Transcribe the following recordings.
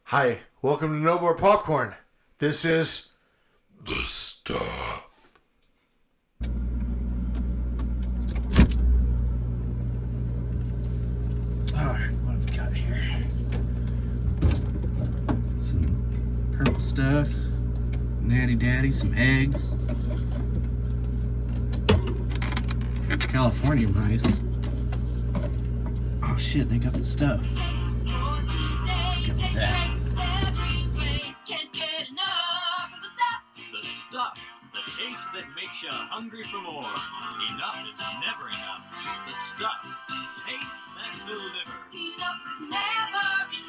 Hi, welcome to No More Popcorn. This is The Stuff. Alright, what have we got here? Some purple stuff, Natty Daddy, some eggs, California rice. Oh shit, they got the stuff. Get with that. The stuff, the taste that makes you hungry for more. Enough is never enough. The stuff, taste that deliver. Enough is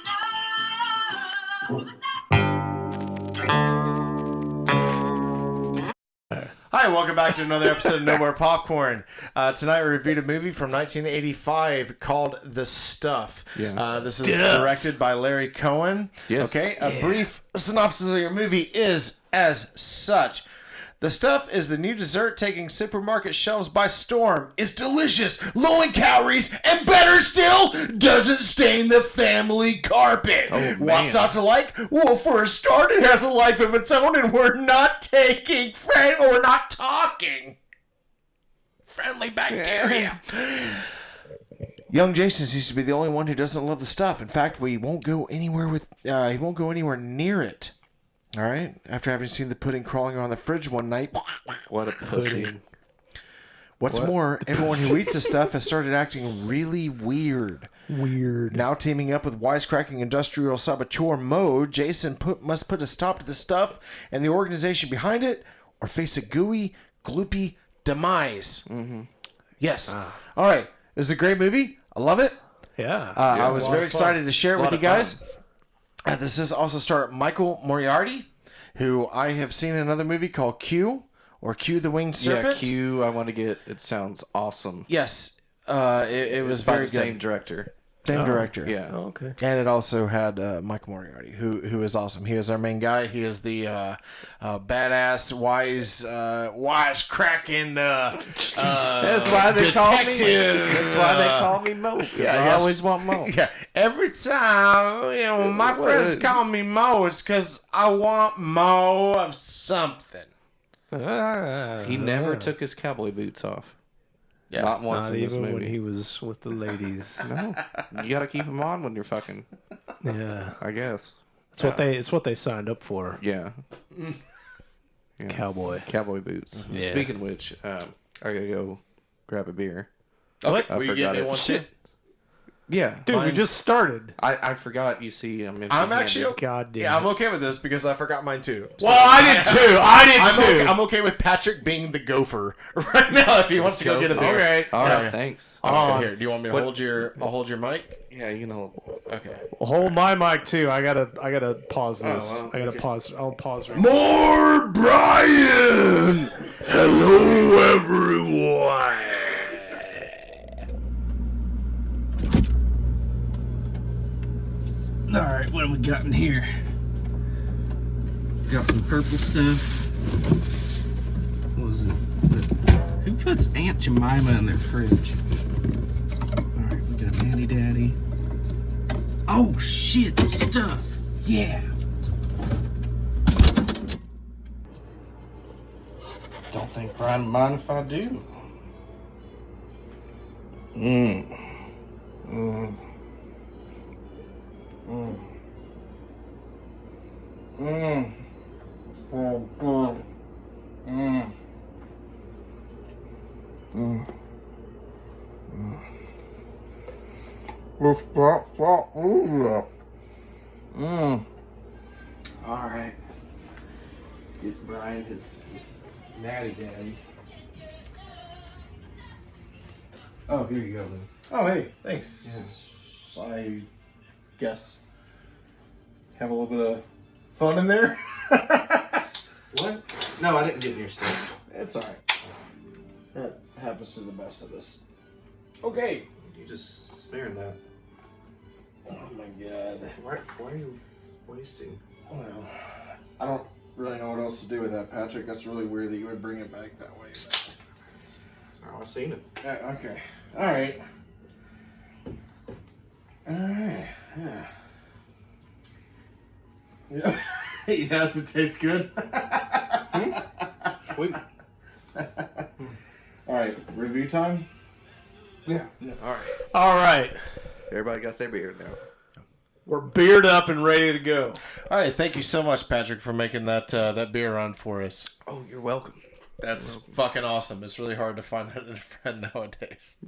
never enough. Hi, welcome back to another episode of No More Popcorn. Tonight we reviewed a movie from 1985 called The Stuff. Yeah. This is directed by Larry Cohen. Yes. Okay, a brief synopsis of your movie is as such. The Stuff is the new dessert taking supermarket shelves by storm. It's delicious, low in calories, and better still, doesn't stain the family carpet. What's not to like? Well, for a start, it has a life of its own, and we're not talking friendly bacteria. Young Jason seems to be the only one who doesn't love the stuff. In fact, he won't go anywhere near it. All right. After having seen the pudding crawling on the fridge one night. What a pussy. What's more, everyone who eats the stuff has started acting really weird. Now teaming up with wisecracking industrial saboteur Mode, Jason must put a stop to the stuff and the organization behind it, or face a gooey, gloopy demise. Mm-hmm. Yes. All right. This is a great movie. I love it. Yeah. I was very excited to share it with you guys. This is also star Michael Moriarty, who I have seen in another movie called Q, or Q the Winged Serpent. Yeah, Q, I want to get. It sounds awesome. Yes. It was by very the good. same director. Same director. Yeah. Oh, okay. And it also had Michael Moriarty, who is awesome. He is our main guy. He is the badass, wise cracking That's why they call me. detective. That's why they call me Mo. yeah, I yes. always want Mo. Yeah, every time when my friends call me Mo, it's because I want Mo of something. He never took his cowboy boots off. Yeah, Not once Not in this even movie. when he was with the ladies. No, you gotta keep him on when you're fucking. Yeah. I guess. It's what they signed up for. Yeah. Cowboy. Cowboy boots. Yeah. Speaking of which, I gotta go grab a beer. Okay, I will you forgot get me it. one too? Yeah. Dude, we Mine's- just started. I forgot. You see, I'm actually God damn. Yeah, I'm okay with this because I forgot mine too. So- Well, I did too. I'm okay with Patrick being the gopher right now if he wants to go get a beer. Okay. All right. Yeah. Thanks. Okay, here. Do you want me to What- hold your mic? Yeah, you know. Okay. Hold my mic too. I gotta pause this. well, I gotta okay. pause. I'll pause right More Brian! Hello, everyone! Alright, what have we got in here? Got some purple stuff. What was it? Who puts Aunt Jemima in their fridge? Alright, we got Natty Daddy. Oh shit, the stuff! Yeah! Don't think Brian would mind if I do. Mmm. Mmm. Mmm. Mmm. Oh, God. Mmm. Mmm. Mmm. Let's stop moving. Mmm. Alright. Get Brian his Natty Daddy. Oh, here you go, then. Oh, hey, thanks. I guess have a little bit of fun in there. What? No, I didn't get in your stuff. It's alright. That happens to the best of us. Okay. You just sparing that. Oh my god. Why are you wasting? Well, I don't really know what else to do with that, Patrick. That's really weird that you would bring it back that way. That's how I've seen it. Okay. Alright. Alright. Yeah. Yes, it tastes good. Wait. All right, review time. Yeah. All right. Everybody got their beer now. We're beard up and ready to go. All right, thank you so much, Patrick, for making that beer run for us. Oh, you're welcome. That's fucking awesome. It's really hard to find that in a friend nowadays.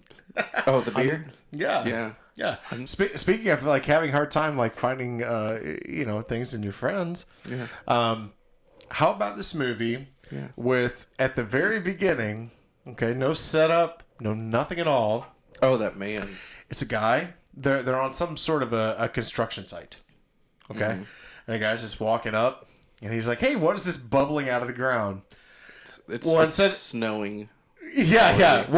Oh, the beer? Yeah. Speaking of like having a hard time like finding things in your friends. Yeah. How about this movie with at the very beginning, okay, no setup, no nothing at all. Oh, that man. It's a guy. They're on some sort of a construction site. Okay? And the guy's just walking up and he's like, "Hey, what is this bubbling out of the ground?" It's says snowing. Yeah.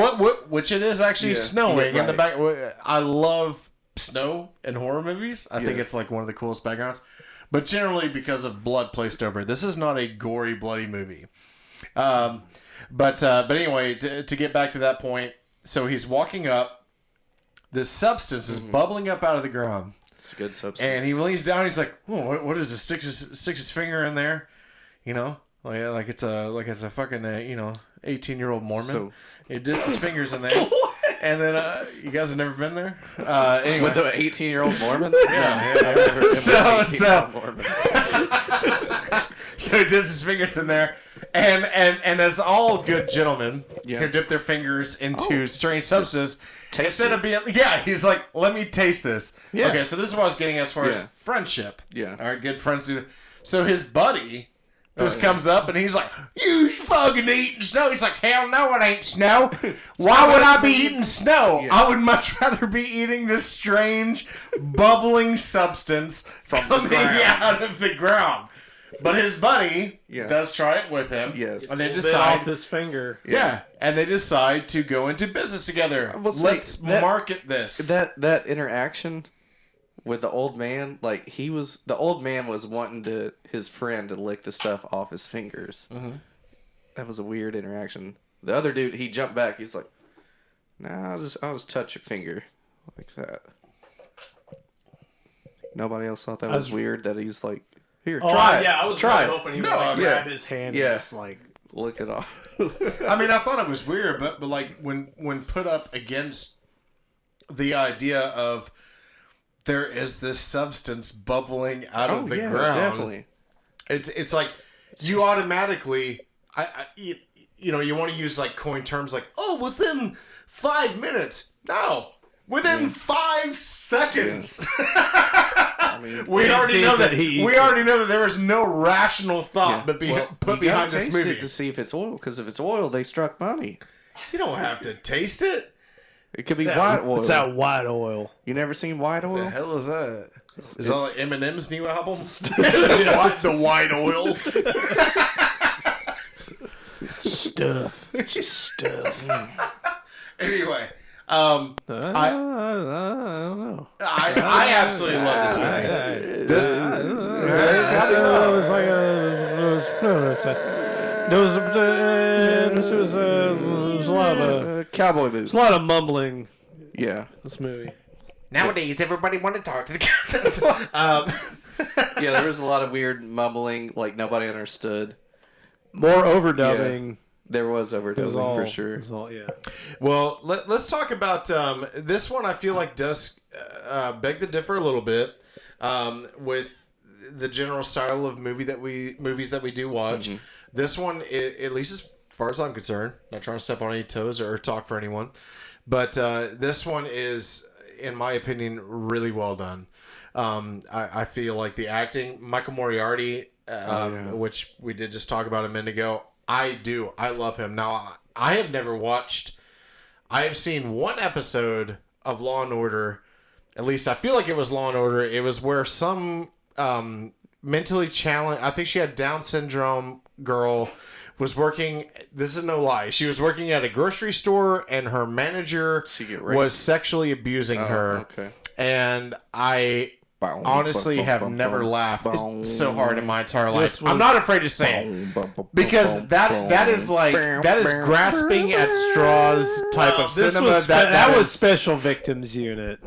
Which it is actually snowing in the right. back. I love snow in horror movies. I think it's like one of the coolest backgrounds. But generally because of blood placed over it. This is not a gory, bloody movie. But anyway, to get back to that point, so he's walking up. This substance is bubbling up out of the ground. It's a good substance. And he leans down. He's like, "Oh, what is this?" Sticks his finger in there, like it's a fucking 18-year-old Mormon. So, he dips his fingers in there, and then you guys have never been there. Anyway. With the 18-year-old Mormon? Yeah. I've never been with an 18-year-old Mormon. So he dips his fingers in there, and as all good gentlemen who dip their fingers into strange substances. Instead of being, he's like, "Let me taste this." Yeah. Okay, so this is what I was getting as far as friendship. Yeah. All right, good friends do that. So his buddy just comes up and he's like, "You fucking eating snow?" He's like, "Hell no, it ain't snow. Why would I be eating snow? Yeah. I would much rather be eating this strange, bubbling substance coming out of the ground." But his buddy does try it with him. Yes. And they Bit decide off his finger. Yeah. And they decide to go into business together. Let's market this. That interaction with the old man, like the old man was wanting his friend to lick the stuff off his fingers. Mm-hmm. That was a weird interaction. The other dude, he jumped back. He's like, "Nah, I'll just touch your finger like that." Nobody else thought that was weird. That he's like, "Here, try it." Yeah, I was try really hoping he would grab his hand and just like lick it off. I mean, I thought it was weird, but like when put up against the idea of there is this substance bubbling out of the ground, definitely. It's like you automatically, you want to use like coin terms like, within 5 minutes. No, within 5 seconds. I mean, we already know that there was no rational thought but put behind this movie to see if it's oil, because if it's oil, they struck money. You don't have to taste it. It could be white oil. It's that white oil. You never seen white oil? What the hell is that? Is that like Eminem's new album? The white oil. Stuff. Stuff. It I don't know. I absolutely love this movie. There was a lot of cowboy boots. There's a lot of mumbling. Yeah, this movie. Nowadays, everybody want to talk to the cousins. Yeah, there was a lot of weird mumbling, like nobody understood. More overdubbing. Yeah. There was overdubbing for sure. It was all, Well, let's talk about this one. I feel like does beg to differ a little bit with the general style of movies that we do watch. Mm-hmm. This one, at least as far as I'm concerned, not trying to step on any toes or talk for anyone, but this one is, in my opinion, really well done. I feel like the acting, Michael Moriarty, which we did just talk about a minute ago. I love him. Now, I have seen one episode of Law & Order. At least I feel like it was Law & Order. It was where some mentally challenged, I think she had Down syndrome girl, was working, this is no lie, she was working at a grocery store and her manager was sexually abusing her. Okay. And I honestly have never laughed so hard in my entire life. I'm not afraid to say it, because that is grasping at straws type of cinema. That was Special Victims Unit.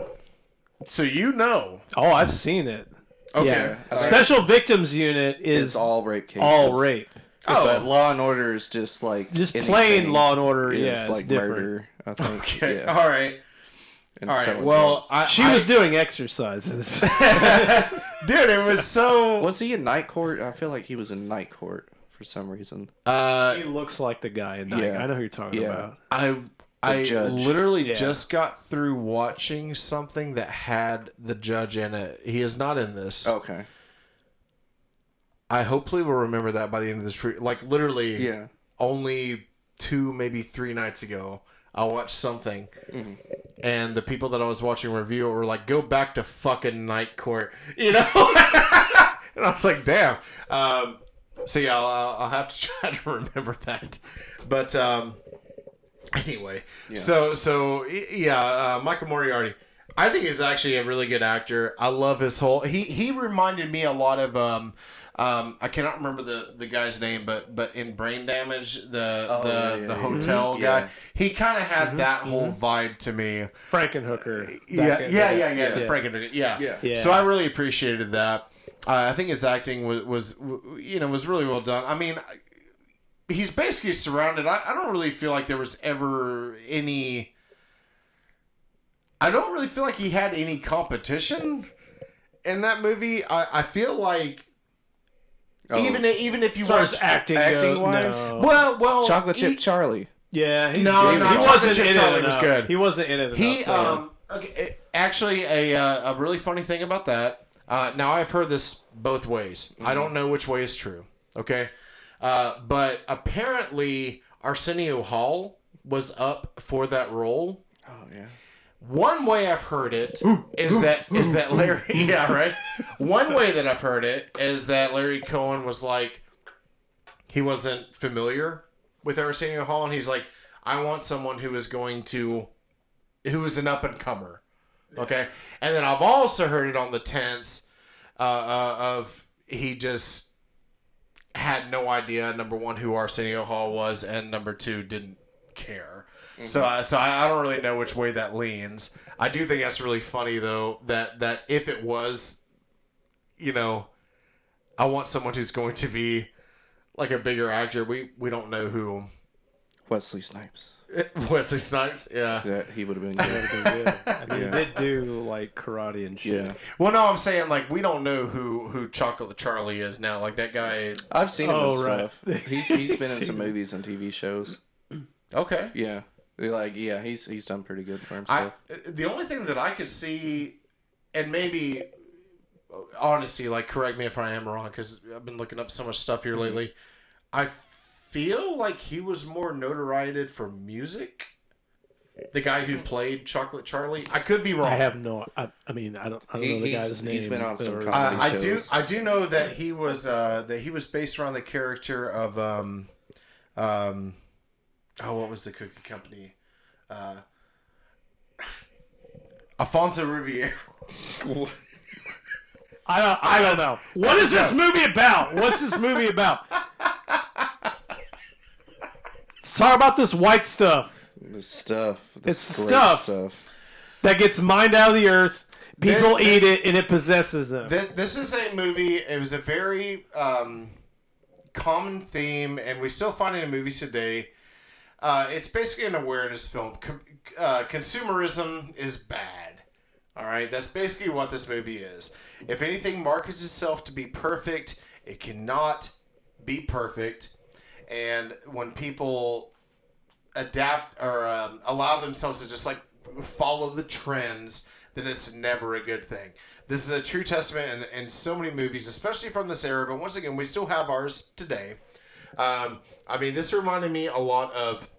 So you know. Oh, I've seen it. Okay. Yeah. Special Victims Unit It's is all rape cases. all rape. But Law and Order is just like Just anything plain Law and Order, is yeah, it's like different. murder. I think. Okay. Yeah. All right. And All right. so Well, intense. She was doing exercises. dude, it was so. was he in Night Court? I feel like he was in Night Court for some reason. He looks like the guy in Yeah. I know who you're talking about. I judge. literally Yeah. just got through watching something that had the judge in it. He is not in this. Okay. I hopefully will remember that by the end of this. Like literally, Yeah. only 2, maybe 3 nights ago, I watched something, and the people that I was watching review it were like, "Go back to fucking Night Court," you know. And I was like, "Damn." So yeah, I'll have to try to remember that. But anyway, so Michael Moriarty, I think is actually a really good actor. I love his whole. He reminded me a lot of I cannot remember the guy's name, but in Brain Damage, the hotel guy, Yeah. he kind of had that whole vibe to me. Frankenhooker. Yeah, Yeah. Frankenhooker, yeah. Yeah. So I really appreciated that. I think his acting was really well done. I mean, he's basically surrounded. I don't really feel like there was ever any. I don't really feel like he had any competition in that movie. I feel like even if you As far watch as acting wise, no. well, Chocolate Chip Charlie. Yeah, he No, wasn't in Charlie it. was enough. good. He wasn't in it. He enough, okay. Actually, a really funny thing about that. Now I've heard this both ways. I don't know which way is true. Okay, but apparently Arsenio Hall was up for that role. Oh yeah. One way I've heard it is that Larry. Yeah, right. One way that I've heard it is that Larry Cohen was like, he wasn't familiar with Arsenio Hall, and he's like, I want someone who is an up and comer. Okay, and then I've also heard it on the tense of he just had no idea, number one, who Arsenio Hall was, and number two, didn't care. So I don't really know which way that leans. I do think that's really funny though, that if it was, I want someone who's going to be like a bigger actor. We don't know who. Wesley Snipes. Wesley Snipes, yeah. Yeah, he would have been good. I mean, he did do like karate and shit. Yeah. Well, no, I'm saying like we don't know who Chocolate Charlie is now. Like that guy. I've seen him in right. stuff. He's been in some movies and TV shows. Okay. Yeah. He's done pretty good for himself. The only thing that I could see, and maybe, honestly, like correct me if I am wrong, because I've been looking up so much stuff here lately. I feel like he was more notoriety for music. The guy who played Chocolate Charlie. I could be wrong. I have no. I mean, I don't know the guy's name. He's been on some or- comedy I shows. do know that he was based around the character of what was the cookie company? Alfonso Riviere. I don't know. What is this movie about? What's this movie about? Let's talk about this white stuff This stuff. It's Great stuff. that gets mined out of the earth. People This- eat it, and it possesses them. This is a movie. It was a very common theme, and we still find it in movies today. It's basically an awareness film. Consumerism is bad. All right, that's basically what this movie is. If anything markets itself to be perfect, it cannot be perfect. And when people adapt or allow themselves to just like follow the trends, then it's never a good thing. This is a true testament in so many movies, especially from this era. But once again, we still have ours today. I mean, this reminded me a lot of.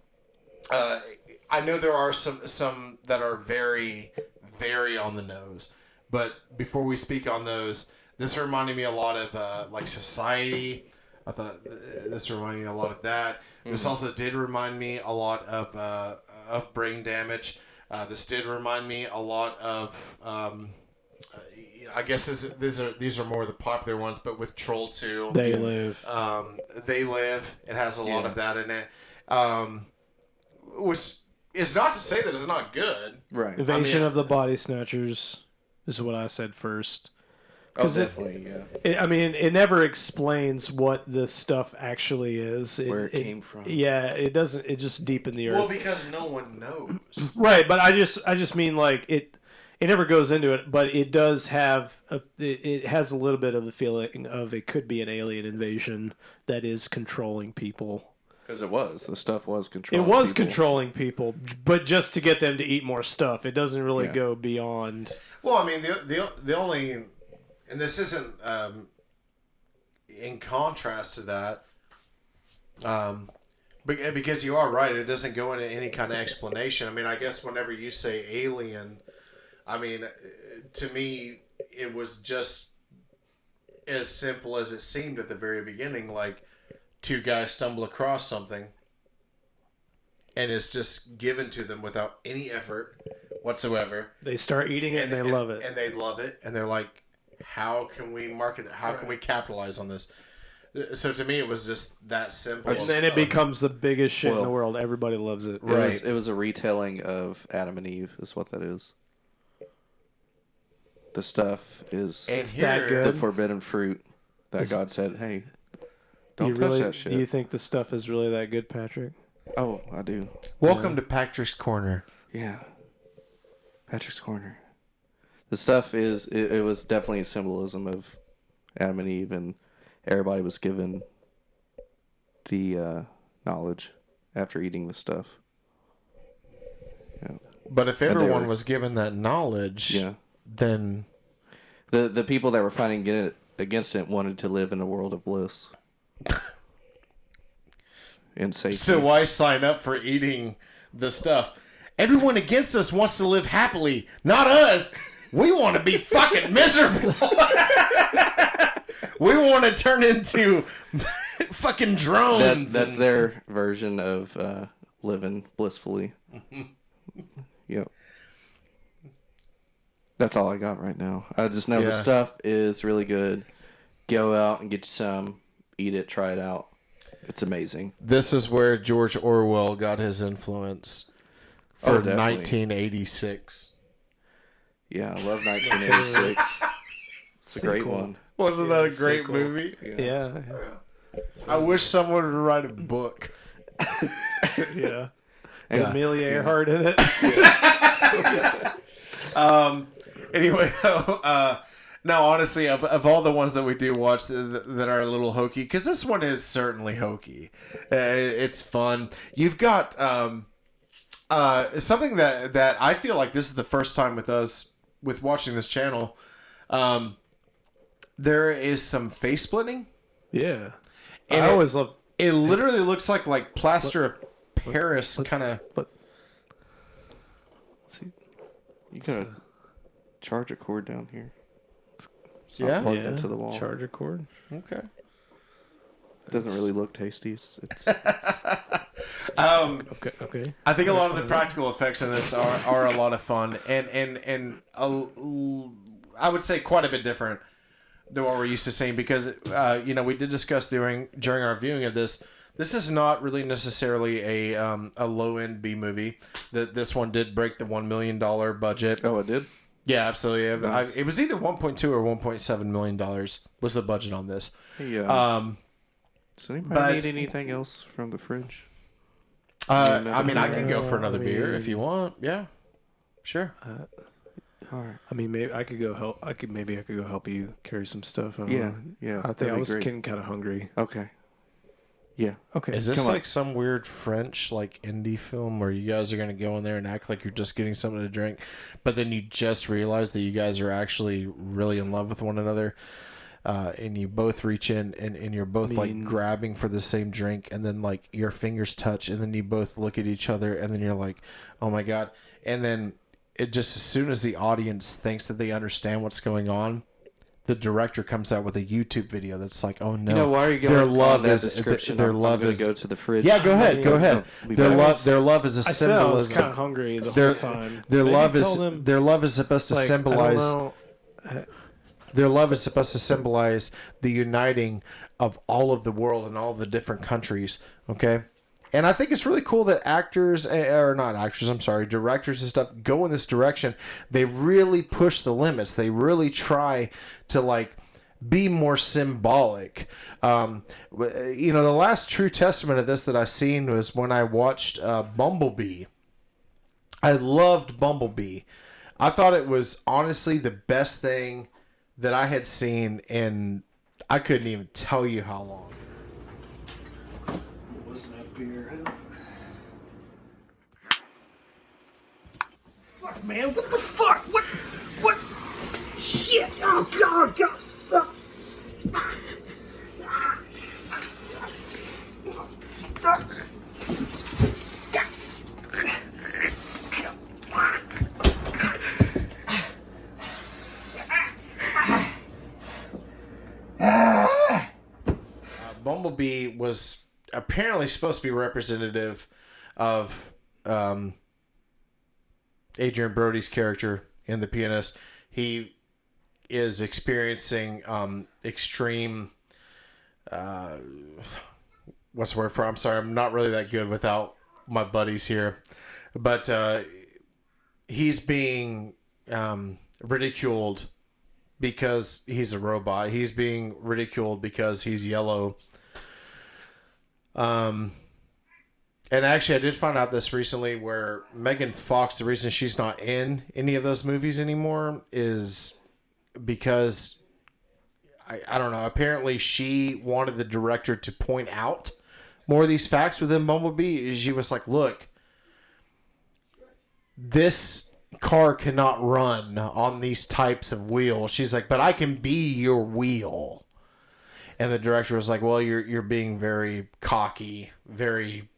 I know there are some that are very, very on the nose. But before we speak on those, this reminded me a lot of like Society. I thought this reminded me a lot of that. This also did remind me a lot of Brain Damage. This did remind me a lot of. I guess these are more of the popular ones, but with Troll 2, They Live. They Live. It has a lot of that in it, which is not to say that it's not good. Right. Invasion of the Body Snatchers is what I said first. Oh, definitely, yeah. I mean, it never explains what this stuff actually is. Where it came from. Yeah, it doesn't. It just deep in the earth. Well, because no one knows. Right, but I just mean like it never goes into it, but it does have it has a little bit of the feeling of it could be an alien invasion that is controlling people. Because the stuff was It controlling was people. controlling people, but just to get them to eat more stuff. It doesn't really Yeah. go beyond. Well, I mean, the only, and this isn't in contrast to that, because you are right, it doesn't go into any kind of explanation. I mean, I guess whenever you say alien, I mean, to me, it was just as simple as it seemed at the very beginning. Like, two guys stumble across something, and it's just given to them without any effort whatsoever. They start eating it and they love it. And they love it, and they're like, how can we market it? How can we capitalize on this? So to me, it was just that simple. And then it becomes the biggest shit in the world. Everybody loves it. It was a retelling of Adam and Eve, is what that is. The stuff is And It's that here- good. the forbidden fruit that God said, hey, don't You touch really, that shit. Do you think the stuff is really that good, Patrick? Oh, I do. Welcome to Patrick's Corner. Yeah. Patrick's Corner. The stuff is, it was definitely a symbolism of Adam and Eve, and everybody was given the knowledge after eating the stuff. Yeah. But if they everyone were- was given that knowledge, Yeah. then The people that were fighting against it wanted to live in a world of bliss. And safety. so why sign up for eating the stuff? Everyone against us wants to live happily, not us. We want to be fucking miserable. We want to turn into fucking drones. That's and- their version of living blissfully. Yep. That's all I got right now. I just know the Yeah. stuff is really good. Go out and get you some. Eat it. Try it out. It's amazing. This is where George Orwell got his influence for Oh, definitely. 1986. Yeah, I love 1986. It's a great Sequel. one. Wasn't that a great sequel. movie? Yeah. I wish someone would write a book. Yeah. And Amelia Earhart in it. Anyway, no, honestly, of all the ones that we do watch that are a little hokey, because this one is certainly hokey. It's fun. You've got something that I feel like this is the first time with watching this channel. There is some face splitting. Yeah. And I always love. It literally looks like plaster of Paris kind of. see, you gotta charge a cord down here. It's Yeah? not plugged Yeah, into the wall. charger cord. Okay. It doesn't really look tasty. It's Okay. I think a lot of the practical effects in this are a lot of fun and I would say quite a bit different than what we're used to seeing because we did discuss during our viewing of this. This is not really necessarily a low end B movie. This one did break the $1 million budget. Oh, it did? Yeah, absolutely. Nice. It was either 1.2 or 1.7 million dollars was the budget on this. Hey, does anybody but- need anything else from the fridge? I mean, I can go for another beer if you want. Yeah, sure. All right. I mean, maybe I could go help. I could go help you carry some stuff. I don't Yeah, know. yeah. I think that'd I be was great. getting kind of hungry. Okay. Yeah. Okay. Is this Come on. like some weird French like indie film where you guys are gonna go in there and act like you're just getting something to drink, but then you just realize that you guys are actually really in love with one another, and you both reach in and you're both like grabbing for the same drink, and then like your fingers touch, and then you both look at each other, and then you're like, oh my god, and then it just as soon as the audience thinks that they understand what's going on, the director comes out with a YouTube video that's like, "Oh no, You know, why are you going their on love that is description? their I'm love going is to go to the fridge. yeah, go ahead, go ahead. I'll be Their back. love is a I said I was symbolism. kind of hungry the Their whole time. their Maybe love tell is them, their love is supposed to like, symbolize I don't know. their love is supposed to symbolize the uniting of all of the world and all of the different countries. Okay, And I think it's really cool that actors, or not actors, I'm sorry, directors and stuff go in this direction. They really push the limits. They really try to like be more symbolic. You know, the last true testament of this that I seen was when I watched Bumblebee. I loved Bumblebee. I thought it was honestly the best thing that I had seen in, I couldn't even tell you how long. What's that beer? Fuck, man! What the fuck? What? Shit! Oh God! Bumblebee was apparently supposed to be representative of Adrian Brody's character in The Pianist. He is experiencing extreme what's the word for it? I'm sorry, I'm not really that good without my buddies here, but he's being ridiculed because he's a robot. He's being ridiculed because he's yellow. And actually, I did find out this recently where Megan Fox, the reason she's not in any of those movies anymore is because, I don't know, apparently she wanted the director to point out more of these facts within Bumblebee. She was like, look, this car cannot run on these types of wheels. She's like, but I can be your wheel. And the director was like, well, you're being very cocky, very,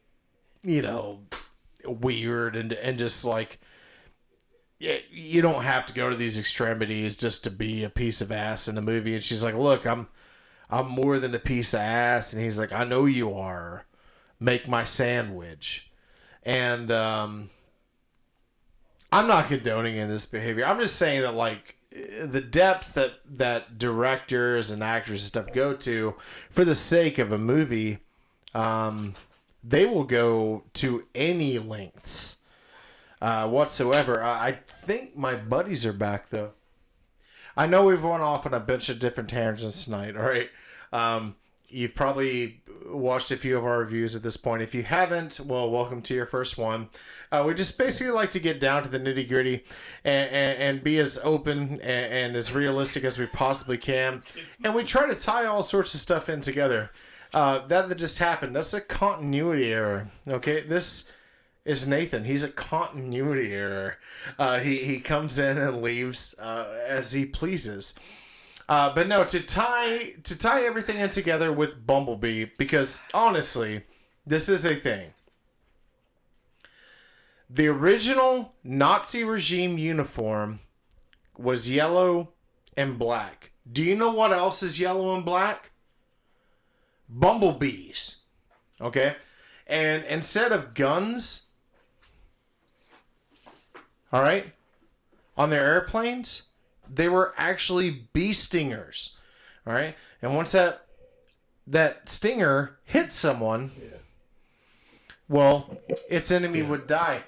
you know, weird, and just like, you don't have to go to these extremities just to be a piece of ass in the movie. And she's like, look, I'm more than a piece of ass. And he's like, I know you are. Make my sandwich. And I'm not condoning in this behavior. I'm just saying that, like, the depths that directors and actors and stuff go to for the sake of a movie, they will go to any lengths whatsoever. I think my buddies are back, though. I know we've gone off on a bunch of different tangents tonight, all right? You've probably watched a few of our reviews at this point. If you haven't, well, welcome to your first one. We just basically like to get down to the nitty gritty and be as open and as realistic as we possibly can. And we try to tie all sorts of stuff in together. That just happened. That's a continuity error. Okay, this is Nathan. He's a continuity error. He comes in and leaves as he pleases. But no, to tie everything in together with Bumblebee, because honestly, this is a thing. The original Nazi regime uniform was yellow and black. Do you know what else is yellow and black? Bumblebees. Okay? And instead of guns, all right, on their airplanes, they were actually bee stingers. All right? And once that stinger hit someone, well, its enemy would die.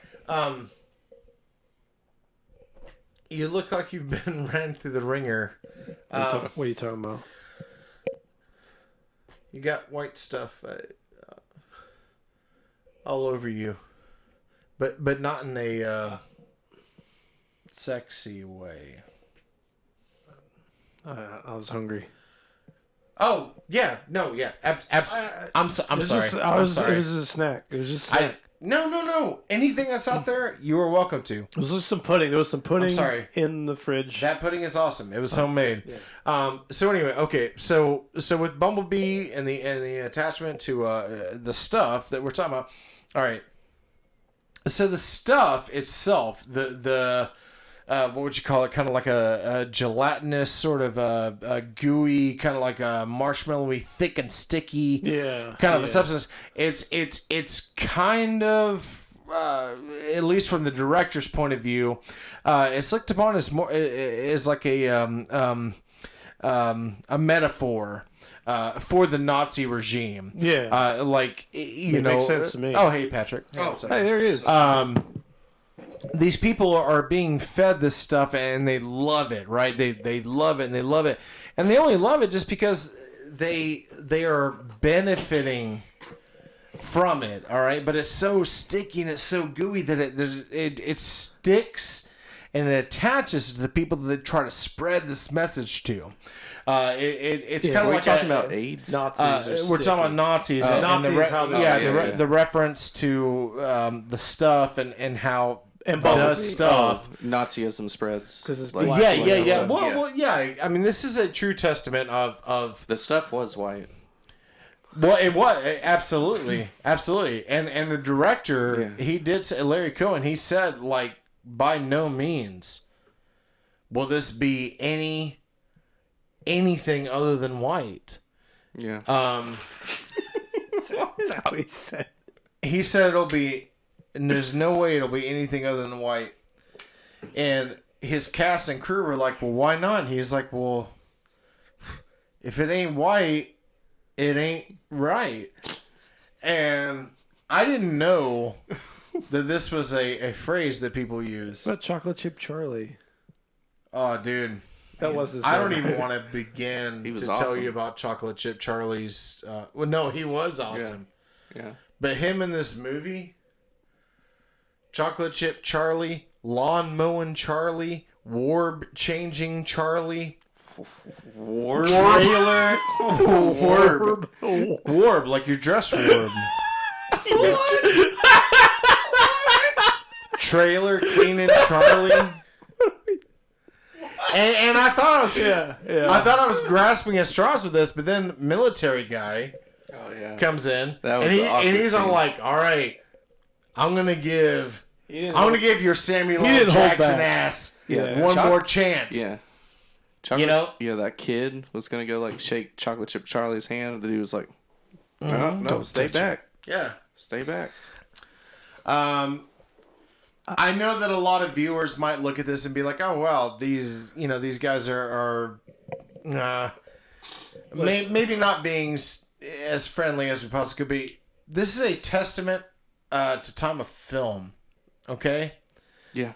You look like you've been ran through the ringer. What are you talking about? You got white stuff all over you, but not in a sexy way. I was hungry. Oh yeah, no, yeah. I'm sorry. I'm sorry. It was just a snack. It was just a snack. No. Anything that's out there, you are welcome to. It was just some pudding. There was some pudding in the fridge. That pudding is awesome. It was homemade. Yeah. So anyway, okay. So with Bumblebee and the attachment to the stuff that we're talking about. All right. So the stuff itself, the what would you call it? Kind of like a gelatinous sort of a gooey, kind of like a marshmallowy, thick and sticky, kind of a substance. It's kind of at least from the director's point of view, it's looked upon as more is like a metaphor for the Nazi regime. Yeah. Like you know, makes sense to me. Oh, hey Patrick. Oh, Hey, there he is. These people are being fed this stuff and they love it, right? They love it and they love it, and they only love it just because they are benefiting from it. All right, but it's so sticky and it's so gooey that it sticks and it attaches to the people that they try to spread this message to. It's kind of We're like talking about AIDS. Nazis are we're talking about Nazis. and Nazis, how they- the reference to the stuff and how And does Bumblebee. stuff. Nazism spreads 'Cause it's like, black. Yeah, Black yeah, and yeah. stuff. Well, yeah. I mean, this is a true testament of The stuff was white. well, it was absolutely, absolutely. And the director, Yeah. he did say, Larry Cohen. He said, like, by no means will this be anything other than white. Yeah. That's how he said. He said it'll be, and there's no way it'll be anything other than white. And his cast and crew were like, well, why not? And he's like, well, if it ain't white, it ain't right. And I didn't know that this was a phrase that people use. What about Chocolate Chip Charlie? Oh, dude. That was his I don't name. even want to begin He was to tell awesome. you about Chocolate Chip Charlie's. Well, no, he was awesome. Yeah. But him in this movie, Chocolate Chip Charlie, Lawn Mowing Charlie, Warb Changing Charlie, War. Trailer Warb, like your dress warb. Trailer Cleaning Charlie. And I thought I was Yeah. I thought I was grasping at straws with this, but then military guy Oh yeah. comes in That was and the awkward he's all scene. like, "All right, I'm gonna give He your Samuel He L. didn't hold Jackson back. ass Yeah. one more chance." Yeah. You know? Yeah, that kid was gonna go like shake Chocolate Chip Charlie's hand. The dude was like, "No, stay back, Yeah. stay back." I know that a lot of viewers might look at this and be like, "Oh well, these guys are maybe not being as friendly as we possibly could be." This is a testament to time of film, okay? Yeah.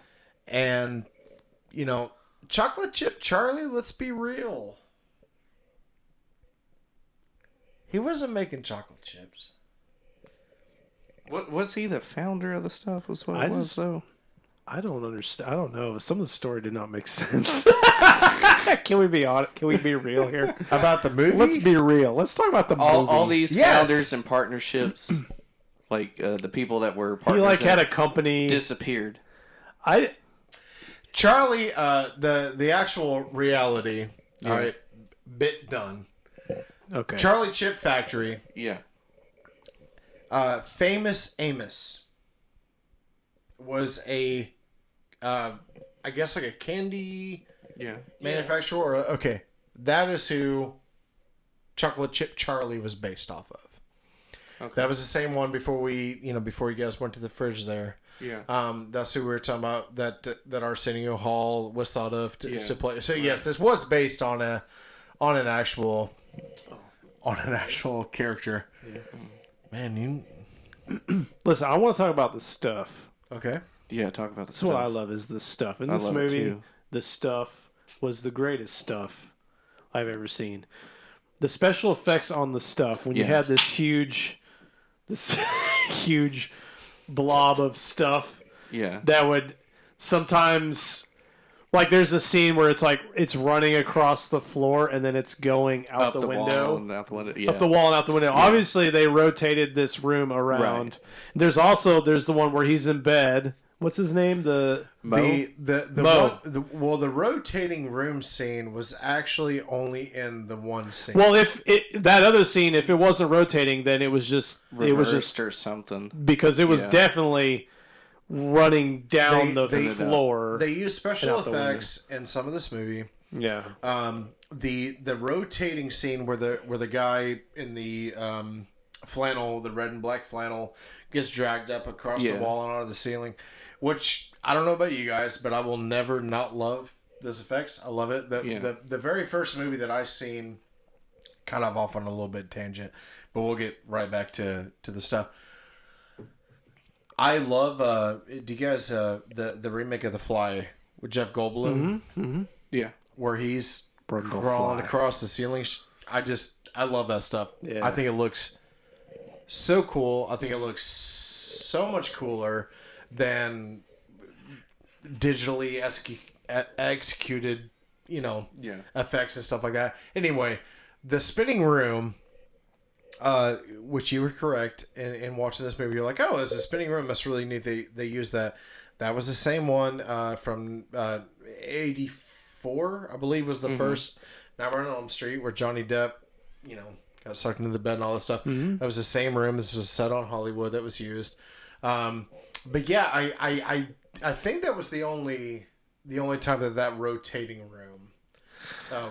And Chocolate Chip Charlie, let's be real. He wasn't making chocolate chips. What was he the founder of the stuff? Was what I it was just- though. I don't understand. I don't know. Some of the story did not make sense. Can we be honest? Can we be real here? About the movie? Let's be real. Let's talk about the movie. All these Yes. founders and partnerships, like the people that were He partners, like had a that company. disappeared. Charlie, the actual reality. All right, bit done. Okay. Charlie Chip Factory. Yeah. Famous Amos was I guess like a candy Yeah. manufacturer. Or, okay, that is who Chocolate Chip Charlie was based off of. Okay. That was the same one before before you guys went to the fridge there. Yeah. That's who we were talking about. That Arsenio Hall was thought of to play. So Right. yes, this was based on an actual character. Yeah. Man, you Listen, I want to talk about the stuff. okay? Yeah. Talk about the That's stuff. what I love is the stuff. In I this love it movie, too. the stuff was the greatest stuff I've ever seen. The special effects on the stuff when you had Yes. this huge blob of stuff Yeah. that would sometimes, like, there's a scene where it's like it's running across the floor and then it's going out the window. wall and out the window. Yeah. Up the wall and out the window. Obviously, they rotated this room around. Right. There's the one where he's in bed. What's his name? The Mo? The rotating room scene was actually only in the one scene. well, if that other scene, if it wasn't rotating, then it was just Reversed or something. because it was Yeah. definitely running down the floor. They used special and out the effects in some of this movie. yeah, The rotating scene where the guy in the flannel, the red and black flannel, gets dragged up across the Yeah. wall and onto the ceiling, which I don't know about you guys, but I will never not love those effects. I love it. The very first movie that I seen kind of off on a little bit tangent, but we'll get right back to the stuff. I love. Do you guys the remake of The Fly with Jeff Goldblum? Yeah. Where he's Brundle crawling Fly. across the ceiling. I love that stuff. Yeah. I think it looks so cool. I think it looks so much cooler than digitally executed, effects and stuff like that. Anyway, the spinning room, which you were correct in watching this movie, you're like, oh, it's a spinning room. That's really neat. They use that. That was the same one from 84, I believe, was the first Nightmare on Elm Street where Johnny Depp, got sucked into the bed and all that stuff. That was the same room. This was set on Hollywood that was used. But yeah, I think that was the only time that rotating room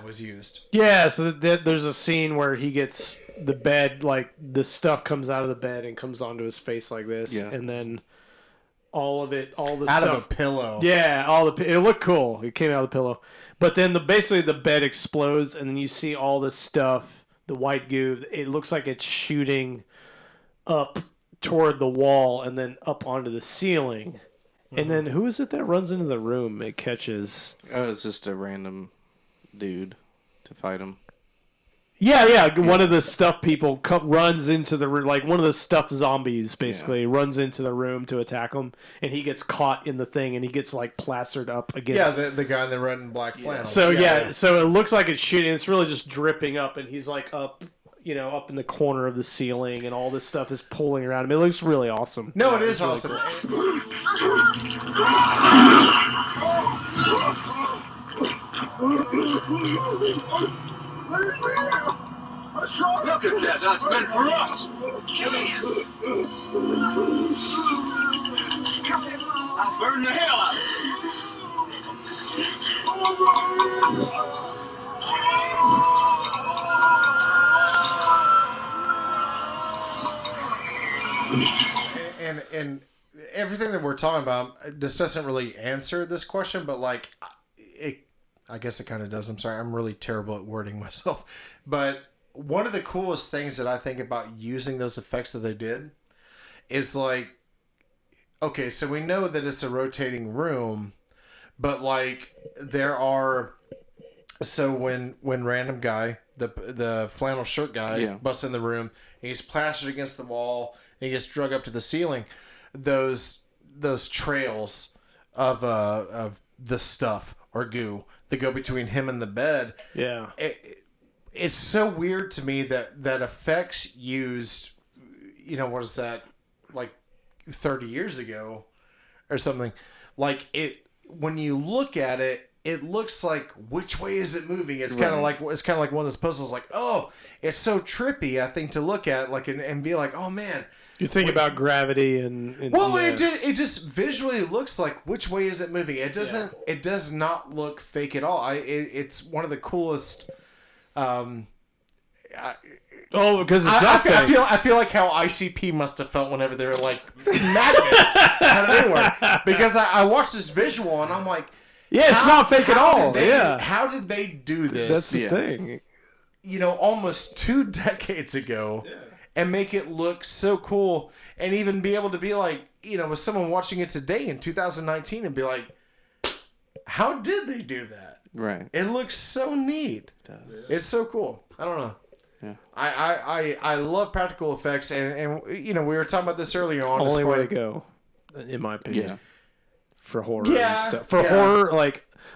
was used. Yeah, so there's a scene where he gets the bed, like the stuff comes out of the bed and comes onto his face like this, and then all the Out stuff of a pillow. Yeah, it looked cool. It came out of the pillow, but then basically the bed explodes, and then you see all this stuff, the white goo. It looks like it's shooting up toward the wall and then up onto the ceiling. And then who is it that runs into the room? It catches. Oh, it's just a random dude to fight him. Yeah. One of the stuff people runs into the room, like one of the stuffed zombies, basically runs into the room to attack him, and he gets caught in the thing, and he gets like plastered up against. Yeah, the guy in the red and black flannel. So so it looks like it's shooting. It's really just dripping up, and he's like up in the corner of the ceiling, and all this stuff is pulling around him. It looks really awesome. No, it is awesome. Look at that, that's meant for us! I'll burn the hell out And everything that we're talking about, this doesn't really answer this question, but like, I guess it kind of does. I'm sorry, I'm really terrible at wording myself. But one of the coolest things that I think about using those effects that they did is like, okay, so we know that it's a rotating room, but like there are, so when random guy, the flannel shirt guy busts in the room, and he's plastered against the wall, and he gets drug up to the ceiling, those trails of the stuff or goo that go between him and the bed. Yeah. It's so weird to me that effects used, what is that, like 30 years ago or something. Like when you look at it, it looks like, which way is it moving? It's kind of like one of those puzzles. Like, oh, it's so trippy. I think to look at and be like, oh man. You think about gravity and it just visually looks like, which way is it moving? It doesn't. It does not look fake at all. It's one of the coolest. Because it's not fake. I feel like how ICP must have felt whenever they were like magnets out of anywhere. Because I watched this visual and I'm like, yeah, it's not fake at all. How did they do this? That's the thing. Almost 2 decades ago. Yeah. And make it look so cool, and even be able to be like, with someone watching it today in 2019 and be like, how did they do that? Right. It looks so neat. It does. It's so cool. I don't know. Yeah. I love practical effects, and we were talking about this earlier on. Only way to go, in my opinion. Yeah. For horror and stuff. For horror,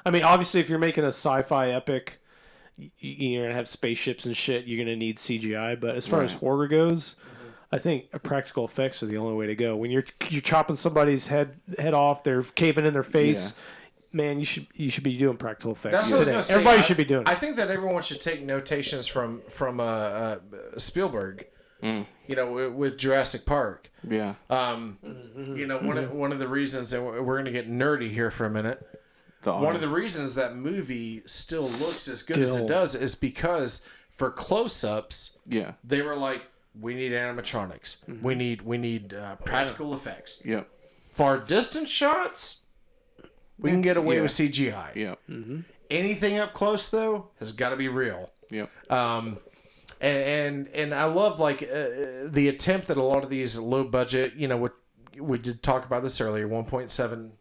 obviously if you're making a sci-fi epic, you're going to have spaceships and shit, you're going to need CGI, but as far as horror goes, I think practical effects are the only way to go. When you're chopping somebody's head off, they're caving in their face, man, you should be doing practical effects. That's what I was gonna say. Everybody should be doing it. I think that everyone should take notations from Spielberg, with Jurassic Park. Yeah. One of the reasons, and we're going to get nerdy here for a minute, one of the reasons that movie still looks as good as it does is because for close-ups, they were like, we need animatronics, we need practical effects. Yep. Far distance shots, we can get away with CGI. Yep. Anything up close though has got to be real. Yep. And I love like the attempt that a lot of these low budget, we did talk about this earlier, $1.7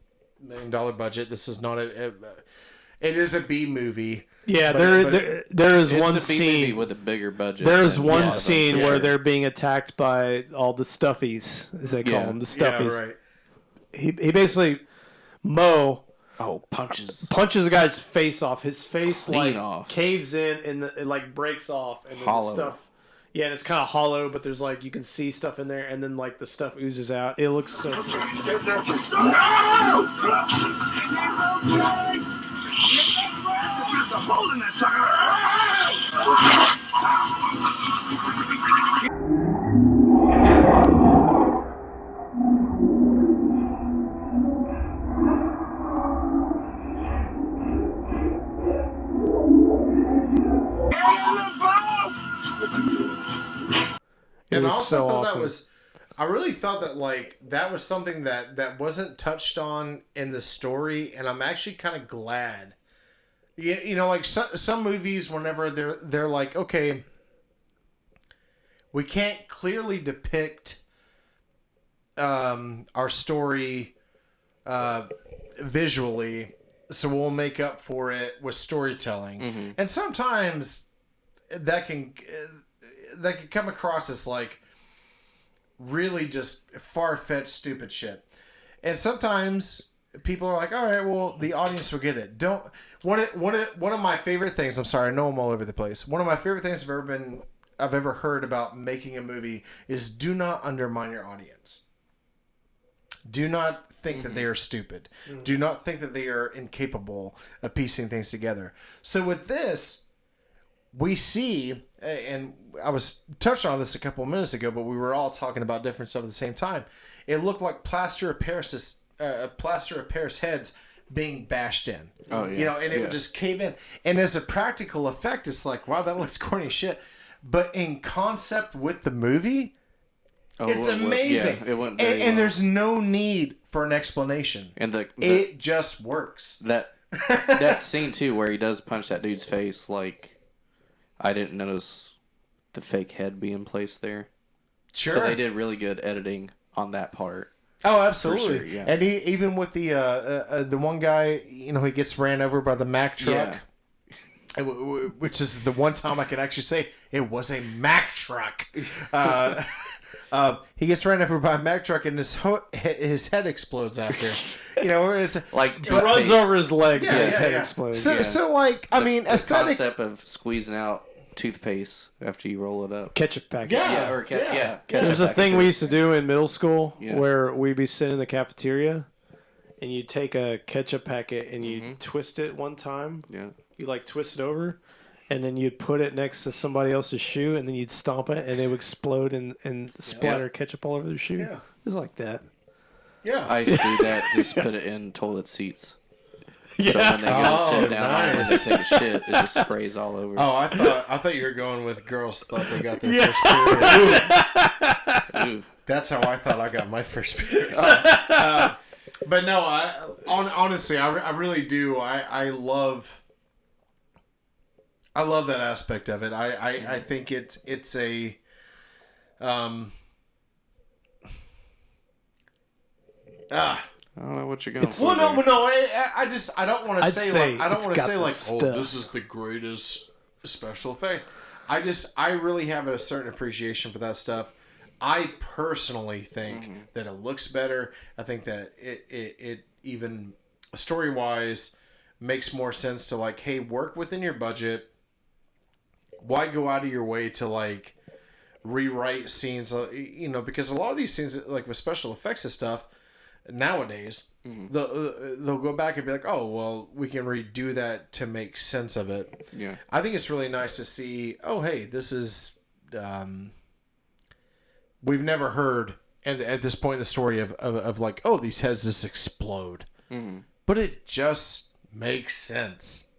million budget. This is not it is a B movie. Yeah, there is one scene with a bigger budget. There is one scene where they're being attacked by all the stuffies, as they call them, the stuffies. Yeah, right. He basically punches the guy's face off. His face off. caves in and it like breaks off, and then hollow. the stuff. Yeah, and it's kind of hollow, but there's like you can see stuff in there, and then like the stuff oozes out. It looks so. And I also so thought awesome. that was, I really thought that like that was something that wasn't touched on in the story, and I'm actually kind of glad. Like some movies, whenever they're like, okay, we can't clearly depict our story visually, so we'll make up for it with storytelling, and sometimes that can come across as like really just far-fetched stupid shit. And sometimes people are like, all right, well, the audience will get it. One of my favorite things, I'm sorry, I know I'm all over the place. One of my favorite things I've ever heard about making a movie is do not undermine your audience. Do not think that they are stupid. Do not think that they are incapable of piecing things together. So with this, we see, and I was touching on this a couple of minutes ago, but we were all talking about different stuff at the same time. It looked like plaster of Paris heads being bashed in. Oh yeah. And it would just cave in. And as a practical effect, it's like, wow, that looks corny as shit. But in concept with the movie, it's amazing. It went and there's no need for an explanation. And it just works. That scene too, where he does punch that dude's face, like I didn't notice the fake head being placed there. Sure. So they did really good editing on that part. Oh, absolutely. Sure, yeah. And even with the one guy, he gets ran over by the Mack truck, which is the one time I can actually say it was a Mack truck. He gets ran over by a Mack truck, and his head explodes after. Where it's Like He runs over his legs and his head yeah. explodes. So like, I mean, the aesthetic. concept of squeezing out toothpaste after you roll it up. Ketchup packet. Yeah. There's a thing we used to do in middle school Yeah. where we'd be sitting in the cafeteria, and you take a ketchup packet and you twist it one time. Yeah. You like twist it over, and then you'd put it next to somebody else's shoe, and then you'd stomp it, and it would explode and splatter ketchup all over their shoe. Yeah. It was like that. Yeah. I used to do that. Just put it in toilet seats. So when they go to sit down on it and take a shit, it just sprays all over. Oh, I thought you were going with girls thought they got their first period. Ooh. That's how I thought I got my first period. But no, honestly, I really do. I love that aspect of it. I think it's a I don't know what you're going for. well, no, there. no. I don't want to say like I don't it's want to got say the like stuff. oh, this is the greatest special effect. I really have a certain appreciation for that stuff. I personally think that it looks better. I think that it even story wise makes more sense to like, hey, work within your budget. Why go out of your way to like rewrite scenes? Because a lot of these scenes, like with special effects and stuff, nowadays they'll go back and be like, oh well, we can redo that to make sense of it. Yeah. I think it's really nice to see, oh hey, this is we've never heard at this point in the story of like, oh, these heads just explode, but it just makes sense.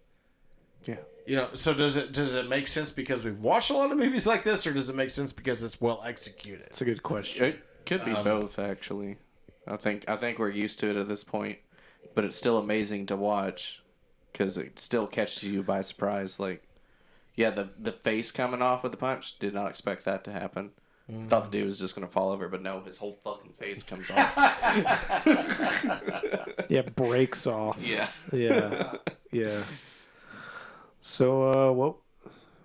Yeah. So does it make sense because we've watched a lot of movies like this, or does it make sense because it's well executed? It's a good question. It could be both, actually. I think we're used to it at this point, but it's still amazing to watch because it still catches you by surprise. Like, Yeah, the face coming off with the punch, did not expect that to happen. Thought the dude was just going to fall over, but no, his whole fucking face comes off. Yeah, breaks off. Yeah. Yeah. Yeah. So,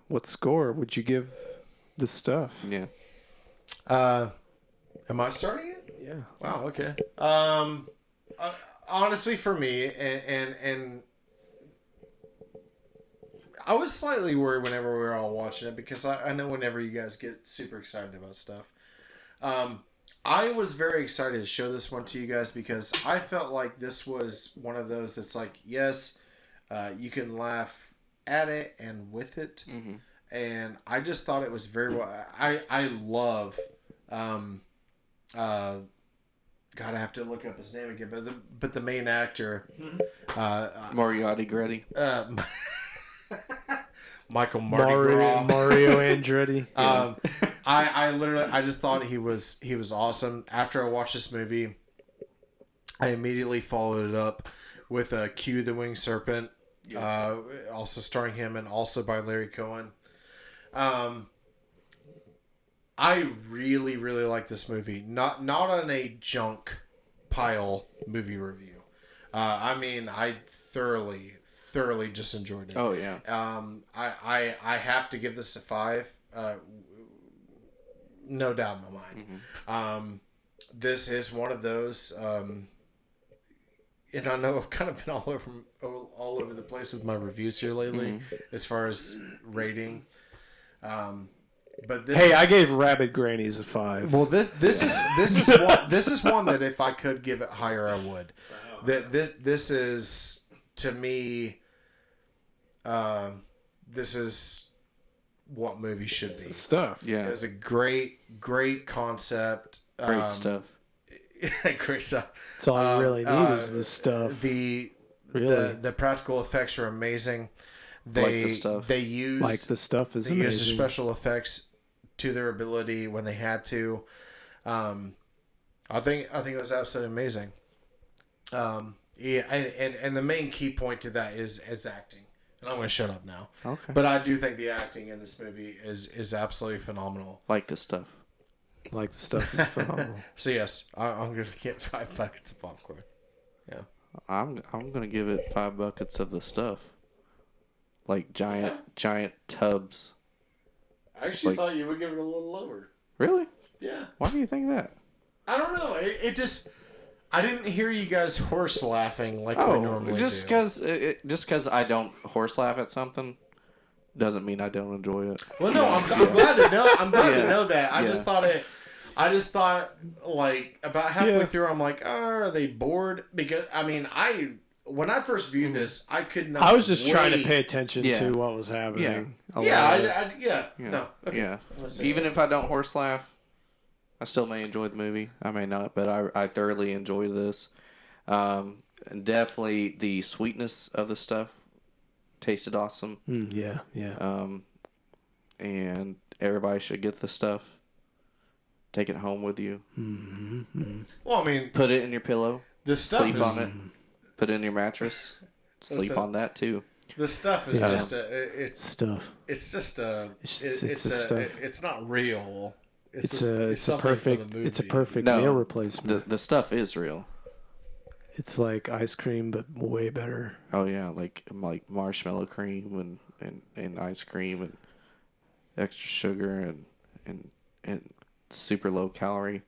what score would you give this stuff? Yeah. Am I starting it? Yeah. Wow. Okay. Honestly, for me, and I was slightly worried whenever we were all watching it because I know whenever you guys get super excited about stuff. I was very excited to show this one to you guys because I felt like this was one of those that's like, yes, you can laugh at it and with it. Mm-hmm. And I just thought it was very well. I love, God, I have to look up his name again, but the main actor, Moriarty Gretty. Michael Mardi Gras. Mario Andretti. I literally, I just thought he was awesome. After I watched this movie, I immediately followed it up with Q the Winged Serpent, also starring him and also by Larry Cohen. I really, really like this movie. Not on a junk pile movie review. I mean, I thoroughly just enjoyed it. Oh yeah. I have to give this a 5. No doubt in my mind. Mm-hmm. This is one of those, and I know I've kind of been all over the place with my reviews here lately, as far as rating. But this I gave Rabid Grannies a 5. Well, this is one that if I could give it higher, I would. This is, to me, this is what movies should be. Stuff. Yeah. It's a great concept. Great stuff. Great stuff. That's all you really need is this stuff. The practical effects are amazing. Like the stuff. They use the stuff is they use the amazing. special effects to their ability when they had to. I think it was absolutely amazing. And the main key point to that is acting. And I'm going to shut up now. Okay. But I do think the acting in this movie is absolutely phenomenal. Like this stuff. Like the stuff is phenomenal. So yes, I'm going to get 5 buckets of popcorn. Yeah. I'm gonna give it 5 buckets of the stuff. Like giant tubs. I actually Like- thought you would give it a little lower. Really? Yeah. Why do you think that? I don't know. It just... I didn't hear you guys horse laughing like we normally just do. because I don't horse laugh at something doesn't mean I don't enjoy it. Well, no, I'm glad to know. I'm glad to Yeah. know that. I Yeah. just thought like about halfway through, I'm like, are they bored? Because I mean, when I first viewed this, I could not. I was just trying to wait. pay attention Yeah. to what was happening. Yeah, Yeah. No, okay. Yeah. Let's say Even so. if I don't horse laugh, I still may enjoy the movie. I may not, but I thoroughly enjoy this. And definitely the sweetness of the stuff tasted awesome. Yeah. And everybody should get the stuff. Take it home with you. Well, I mean, Put it in your pillow. the stuff Sleep is on it. Put it in your mattress. Sleep Listen. on that too. the stuff is Yeah. just it's Stuff. just It's a stuff. it's not real. It's something for the perfect. It's a movie. perfect No. meal replacement. The stuff is real. It's like ice cream, but way better. Oh yeah, like marshmallow cream and ice cream and extra sugar and super low calorie.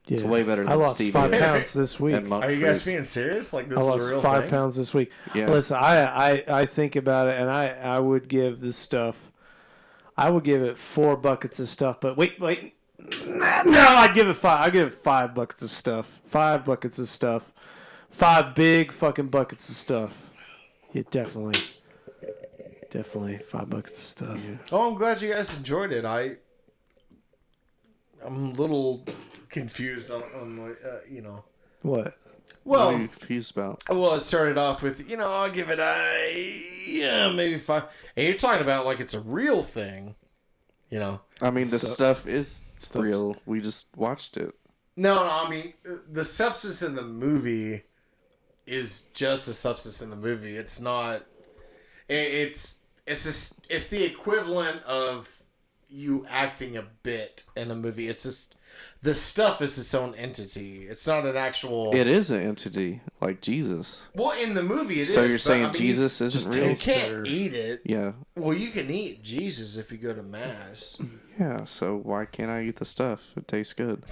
Yeah. It's way better than I lost stevia 5 pounds this week. and monk Are you guys fruit. being serious? Like this I is a lost real 5 thing? pounds this week. Yeah. Listen, I think about it, and I would give this stuff. I would give it 4 buckets of stuff. But wait, no, I'd give it 5. I'd give it 5 buckets of stuff. 5 buckets of stuff. 5 big fucking buckets of stuff. Yeah, definitely 5 buckets of stuff. Oh, I'm glad you guys enjoyed it. I'm a little confused on like, What? What are Well, you confused about? it started off with, I'll give it maybe 5. And you're talking about like it's a real thing, I mean, the Stuff- stuff is stuff's- real. We just watched it. No, I mean, the substance in the movie is just a substance in the movie. It's not, it's it's the equivalent of you acting a bit in a movie. It's just the stuff is its own entity. It's not an actual. It is an entity, like Jesus. Well, in the movie it is. So you're but, saying I mean, Jesus isn't real? You can't eat it. Yeah. Well, you can eat Jesus if you go to mass. Yeah, so why can't I eat the stuff? It tastes good.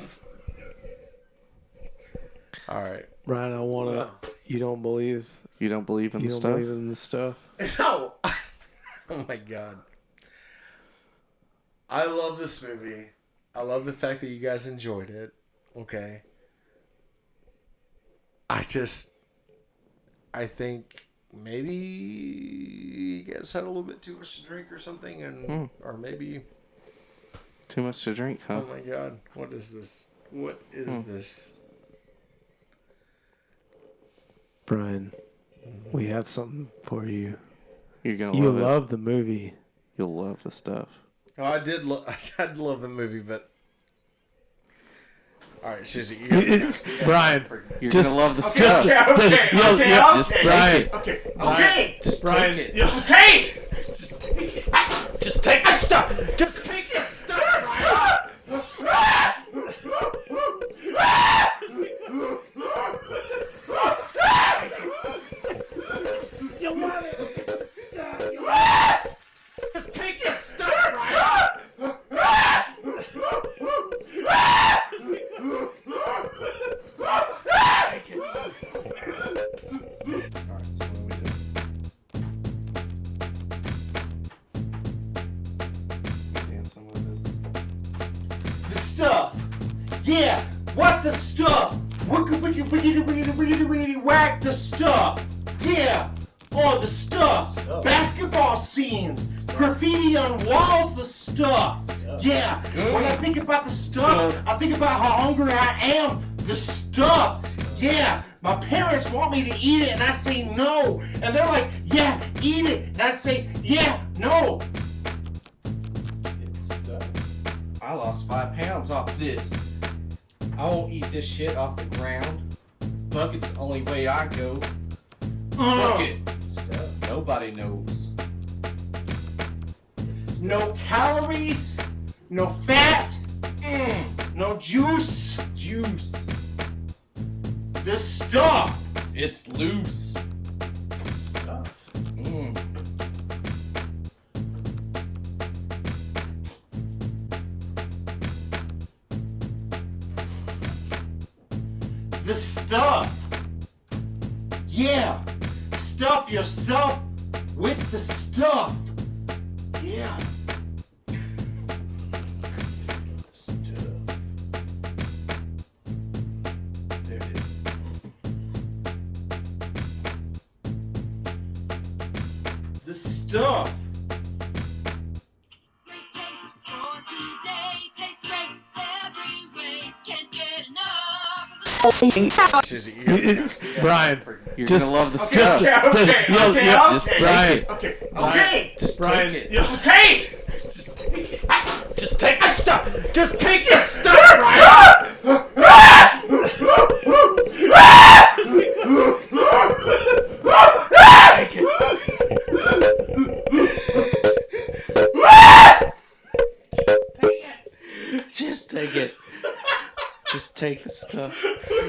All right. Brian, I want to. You don't believe. You don't believe in You the don't stuff? believe in the stuff. No. Oh my god. I love this movie. I love the fact that you guys enjoyed it. Okay. I think maybe you guys had a little bit too much to drink or something, and or maybe Too much to drink, huh? oh my god, what is this? What is this? Brian, we have something for you. You're gonna You love it. love the movie. You'll love the stuff. Oh, I did love the movie, but all right, Susie, you guys, Brian, You're Just- gonna love the okay, stuff. okay, Just take okay, it. okay, Just Brian, take it. okay. Just take it. Just take the stuff. Just take the stuff. You want it? Just take the stuff, right? The stuff. Yeah, what the stuff? Wiggity, whack the stuff. Yeah, oh, the stuff. Basketball scenes, graffiti on walls, the stuff. Yeah, when I think about the stuff, I think about how hungry I am. The stuff. Yeah, my parents want me to eat it, and I say no. And they're like, yeah, eat it. And I say, yeah, no. I lost 5 pounds off this. I won't eat this shit off the ground. Bucket's the only way I go. Bucket. Nobody knows. No calories, no fat, no juice. Juice. The stuff. It's loose. Stuff. The stuff. Yeah. Stuff yourself with the stuff. Yeah. Stuff. There it is. The stuff. Great taste for today. Tastes great every way. Can't get enough of the Brian, You're Just- gonna love the Okay, stuff. okay, Just okay, take okay, it. okay, Just Brian, take it. okay. Just take it. Just take the stuff. Just take the stuff, right? Just take it. Just take the stuff.